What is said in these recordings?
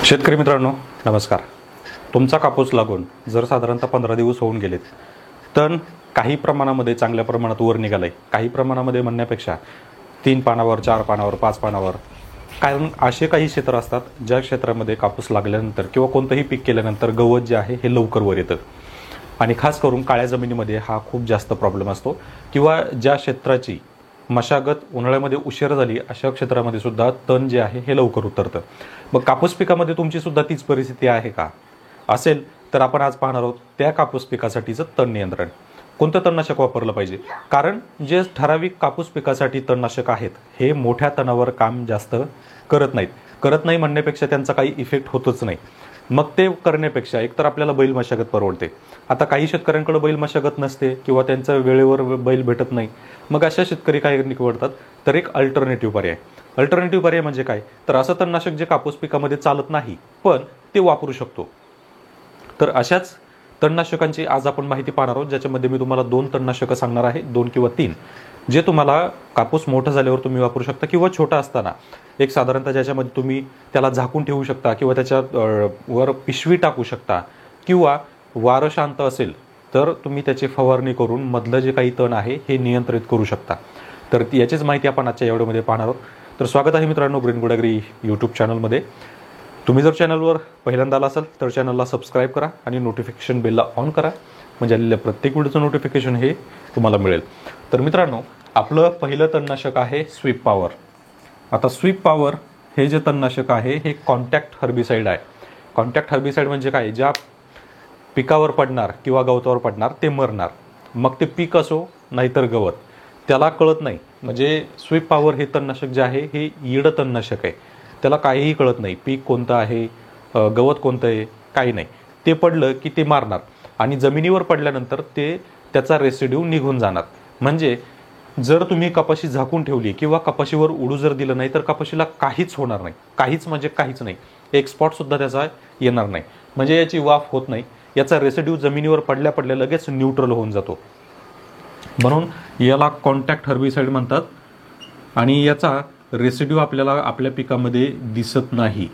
शेतकरी मित्रांनो नमस्कार. तुमचा कापूस लागून जर साधारणतः 15 दिवस होऊन गेलेत तर काही प्रमाणामध्ये चांगल्या प्रमाणात वर निघालं आहे, काही प्रमाणामध्ये म्हणण्यापेक्षा 3 पानावर 4 पानावर 5 पानावर. कारण असे काही क्षेत्र असतात ज्या क्षेत्रामध्ये कापूस लागल्यानंतर किंवा कोणतंही पीक केल्यानंतर गवत जे आहे हे लवकर वर येतं आणि खास करून काळ्या जमिनीमध्ये हा खूप जास्त प्रॉब्लेम असतो. किंवा ज्या क्षेत्राची मशागत उन्हाळ्यामध्ये उशीर झाली अशा क्षेत्रामध्ये सुद्धा तण जे आहे हे लवकर उतरतं. मग कापूस पिकामध्ये तुमची सुद्धा तीच परिस्थिती आहे का? असेल तर आपण आज पाहणार आहोत त्या कापूस पिकासाठीचं तण नियंत्रण. कोणतं तणनाशक वापरलं पाहिजे? कारण जे ठराविक कापूस पिकासाठी तणनाशक आहेत हे मोठ्या तणावर काम जास्त करत नाही म्हणण्यापेक्षा त्यांचा काही इफेक्ट होतच नाही. मग ते करण्यापेक्षा एकतर आपल्याला बैल मशागत परवडते. आता काही शेतकऱ्यांकडे बैल मशागत नसते किंवा त्यांचं वेळेवर बैल भेटत नाही. मग अशा शेतकरी काय निवडतात तर एक अल्टरनेटिव्ह पर्याय म्हणजे काय तर असं तणनाशक जे कापूस पिकामध्ये चालत नाही पण ते वापरू शकतो. तर अशाच तणनाशकांची आज आपण माहिती पाहणार आहोत, ज्याच्यामध्ये मी तुम्हाला 2 तणनाशकं सांगणार आहे, 2 किंवा 3, जे तुम्हाला कापूस मोठं झाल्यावर तुम्ही वापरू शकता किंवा छोटा असताना एक साधारणतः ज्याच्यामध्ये तुम्ही त्याला झाकून ठेवू शकता किंवा त्याच्या वर पिशवी टाकू शकता किंवा वारं शांत असेल तर तुम्ही त्याची फवारणी करून मधलं जे काही तण आहे हे नियंत्रित करू शकता. तर याचीच माहिती आपण आजच्या व्हिडिओमध्ये पाहणार आहोत. तर स्वागत आहे मित्रांनो ग्रीन गुड ॲग्री यूट्यूब चॅनलमध्ये. तुम्ही जर चॅनलवर पहिल्यांदा आला असाल तर चॅनलला सबस्क्राईब करा आणि नोटिफिकेशन बेलला ऑन करा, म्हणजे आलेल्या प्रत्येक व्हिडिओचं नोटिफिकेशन हे तुम्हाला मिळेल. तर मित्रांनो आपलं पहिलं तणनाशक आहे स्वीप पॉवर. आता स्वीप पॉवर हे जे तणनाशक आहे हे कॉन्टॅक्ट हर्बिसाईड आहे. कॉन्टॅक्ट हर्बिसाईड म्हणजे काय? ज्या पिकावर पडणार किंवा गवतावर पडणार ते मरणार. मग ते पीक असो नाहीतर गवत, त्याला कळत नाही. म्हणजे स्वीप पॉवर हे तणनाशक जे आहे हे ईड तणनाशक आहे. त्याला काहीही कळत नाही पीक कोणतं आहे, गवत कोणतं आहे, काही नाही. ते पडलं की ते मारणार आणि जमिनीवर पडल्यानंतर ते त्याचा रेसिड्यू निघून जाणार. म्हणजे जर तुम्ही कपाशी झाकून ठेवली किंवा कपाशीवर उडू जर दिलं नाही तर कपाशीला काहीच होणार नाही. काहीच म्हणजे काहीच नाही. एक स्पॉटसुद्धा त्याचा येणार नाही. म्हणजे याची वाफ होत नाही. याचा रेसिड्यू जमिनीवर पडल्या लगेच न्यूट्रल होऊन जातो. म्हणून याला कॉन्टॅक्ट हर्बिसाईड म्हणतात आणि याचा रेसिड्यू आपल्याला आपल्या पिकामध्ये दिसत नाही.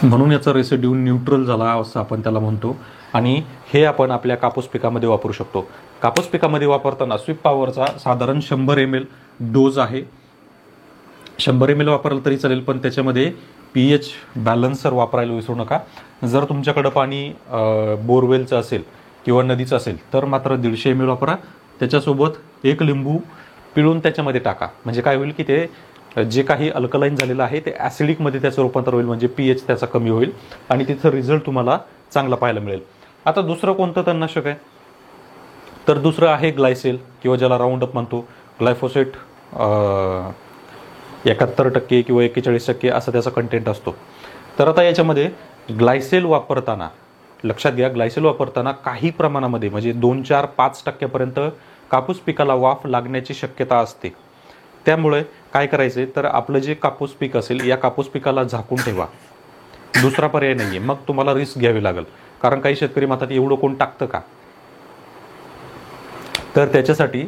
म्हणून याचा रेसिड्यू न्यूट्रल झाला असं आपण त्याला म्हणतो आणि हे आपण आपल्या कापूस पिकामध्ये वापरू शकतो. कापूस पिकामध्ये वापरताना स्वीप पॉवरचा साधारण 100 ml डोज आहे. 100 ml वापरलं तरी चालेल, पण त्याच्यामध्ये pH बॅलन्सर वापरायला विसरू नका. जर तुमच्याकडं पाणी बोरवेलचं असेल किंवा नदीचं असेल तर मात्र 150 ml वापरा. त्याच्यासोबत 1 लिंबू पिळून त्याच्यामध्ये टाका. म्हणजे काय होईल की ते जे काही अल्कलाईन झालेलं आहे ते ॲसिडिकमध्ये त्याचं रूपांतर होईल, म्हणजे pH त्याचा कमी होईल आणि तिथं रिझल्ट तुम्हाला चांगला पाहायला मिळेल. आता दुसरं कोणतं तणनाशक आहे तर दुसरं आहे ग्लायसेल किंवा ज्याला राऊंडअप म्हणतो. ग्लायफोसेट 71% किंवा 41% असा त्याचा कंटेंट असतो. तर आता याच्यामध्ये ग्लायसेल वापरताना लक्षात घ्या, ग्लायसेल वापरताना काही प्रमाणामध्ये म्हणजे 2, 4, 5% कापूस पिकाला वाफ लागण्याची शक्यता असते. त्यामुळे काय करायचे तर आपलं जे कापूस पीक असेल या कापूस पिकाला झाकून ठेवा. दुसरा पर्याय नाही आहे. मग तुम्हाला रिस्क घ्यावी लागेल. कारण काही शेतकरी म्हणतात एवढं कोण टाकतं का? तर त्याच्यासाठी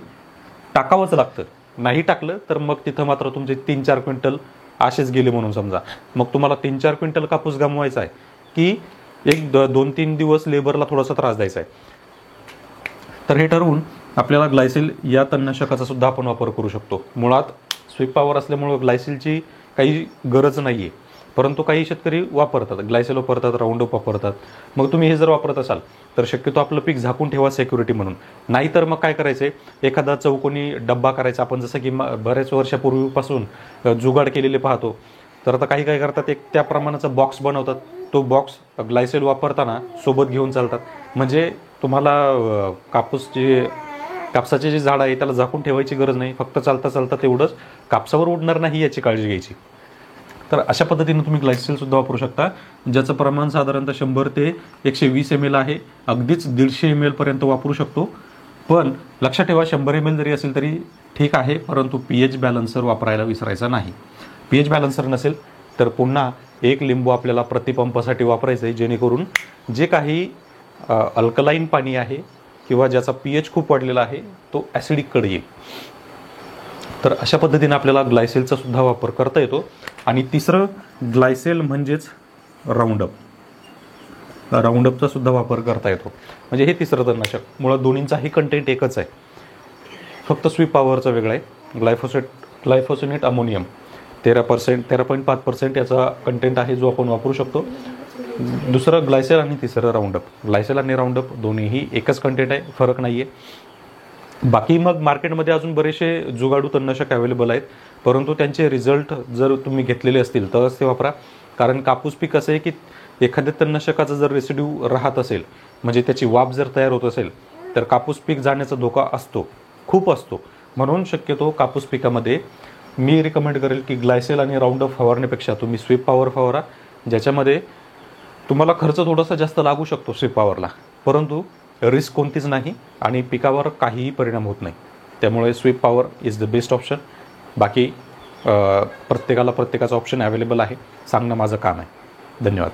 टाकावंच लागतं. नाही टाकलं तर मग तिथं मात्र तुमचे 3-4 क्विंटल असेच गेले म्हणून समजा. मग तुम्हाला 3-4 क्विंटल कापूस गमवायचा आहे की एक 2-3 दिवस लेबरला थोडासा त्रास द्यायचा आहे. तर हे ठरवून आपल्याला ग्लायसेल या तणनाशकाचा सुद्धा आपण वापर करू शकतो. मुळात स्वीप पॉवर असल्यामुळं ग्लायसेलची काही गरज नाही आहे, परंतु काही शेतकरी वापरतात, ग्लायसेल वापरतात, राऊंडअप वापरतात. मग तुम्ही हे जर वापरत असाल तर शक्यतो आपलं पीक झाकून ठेवा सिक्युरिटी म्हणून. नाहीतर मग काय करायचे, एखादा चौकोनी डब्बा करायचा. आपण जसं की बऱ्याच वर्षापूर्वीपासून जुगाड केलेले पाहतो. तर आता काही काय करतात, एक त्या प्रमाणाचा बॉक्स बनवतात. तो बॉक्स ग्लायसेल वापरताना सोबत घेऊन चालतात. म्हणजे तुम्हाला कापसाचे जे झाड आहे त्याला झाकून ठेवायची गरज नाही. फक्त चालता तेवढंच कापसावर उडणार नाही याची काळजी घ्यायची. तर अशा पद्धतीने तुम्ही ग्लायसेल सुद्धा वापरू शकता, ज्याचं प्रमाण साधारणतः 100 ते 120 ml आहे. अगदीच 150 ml पर्यंत वापरू शकतो. पण लक्षात ठेवा 100 ml जरी असेल तरी ठीक आहे, परंतु pH बॅलन्सर वापरायला विसरायचा नाही. pH बॅलन्सर नसेल तर पुन्हा 1 लिंबू आपल्याला प्रतिपंपासाठी वापरायचं आहे, जेणेकरून जे काही अल्कलाईन पाणी आहे किंवा ज्याचा pH खूप वाढलेला आहे तो ॲसिडिककडे येईल. तर अशा पद्धतीने आपल्याला ग्लायसेलचा सुद्धा वापर करता येतो. आणि तिसरं ग्लायसेल म्हणजेच राऊंडअपचा सुद्धा वापर करता येतो. म्हणजे हे तिसरं तणनाशक. मुळात दोन्हींचाही कंटेंट एकच आहे, फक्त स्वीप पॉवरचा वेगळा आहे. ग्लायफोसिनेट अमोनियम 13.5% याचा कंटेंट आहे, जो आपण वापरू शकतो. दुसरं ग्लायसेल आणि तिसरं राऊंडअप. ग्लायसेल आणि राऊंडअप दोन्हीही एकच कंटेंट आहे, फरक नाही आहे. बाकी मग मार्केटमध्ये अजून बरेचसे जुगाडू तणनाशक अवेलेबल आहेत, परंतु त्यांचे रिझल्ट जर तुम्ही घेतलेले असतील तरच ते वापरा. कारण कापूस पीक असं आहे की एखाद्या तणनाशकाचा जर रेसिड्यू राहत असेल, म्हणजे त्याची वाफ जर तयार होत असेल, तर कापूस पीक जाण्याचा धोका असतो, खूप असतो. म्हणून शक्यतो कापूस पिकामध्ये मी रिकमेंड करेल की ग्लायसेल आणि राऊंडअप फवारण्यापेक्षा तुम्ही स्वीप पॉवर फवारा, ज्याच्यामध्ये तुम्हाला खर्च थोडासा जास्त लागू शकतो स्वीप पॉवरला, परंतु रिस्क कोणतीच नाही आणि पिकावर काहीही परिणाम होत नाही. त्यामुळे sweep power is the best option. बाकी प्रत्येकाला प्रत्येकाचा ऑप्शन अवेलेबल आहे, सांगणं माझं काम आहे. धन्यवाद.